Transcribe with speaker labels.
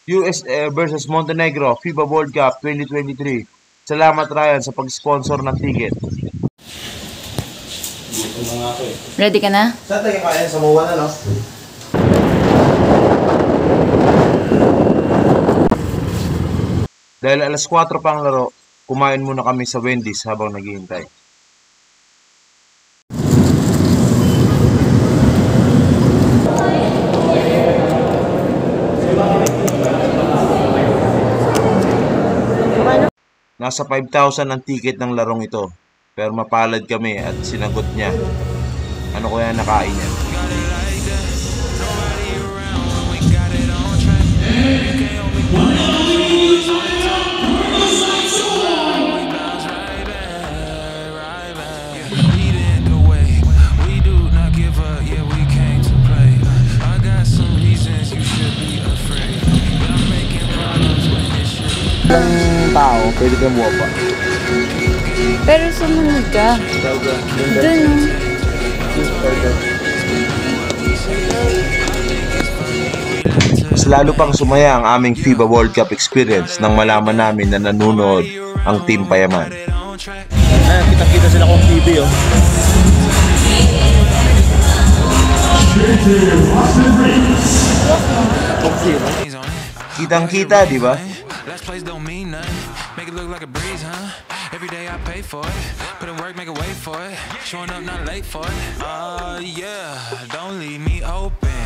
Speaker 1: USA versus Montenegro, FIBA World Cup 2023. Salamat Ryan sa pag-sponsor ng ticket.
Speaker 2: Ready ka na?
Speaker 3: Saan tayo kain? Sa MOA na, no?
Speaker 1: Dahil alas 4 pa ang laro, kumain muna kami sa Wendy's habang naghihintay. Nasa 5,000 ang ticket ng larong ito, pero mapalad kami at sinagot niya. Ano kaya nakain niya? Ilang tao pwede ka muwa pa?
Speaker 2: Pero sumunod ka. Doon.
Speaker 1: Mas lalo pang sumaya ang aming FIBA World Cup experience nang malaman namin na nanonood ang Team Payaman.
Speaker 3: Ayan, kita-kita sila kung TV, oh.
Speaker 1: Kitang-kita, di ba?
Speaker 4: Last place don't mean nothing. Make it look like a breeze, huh? Every day I pay for it. Put in work, make it wait for it. Showing up not late for it. Yeah, don't leave me open.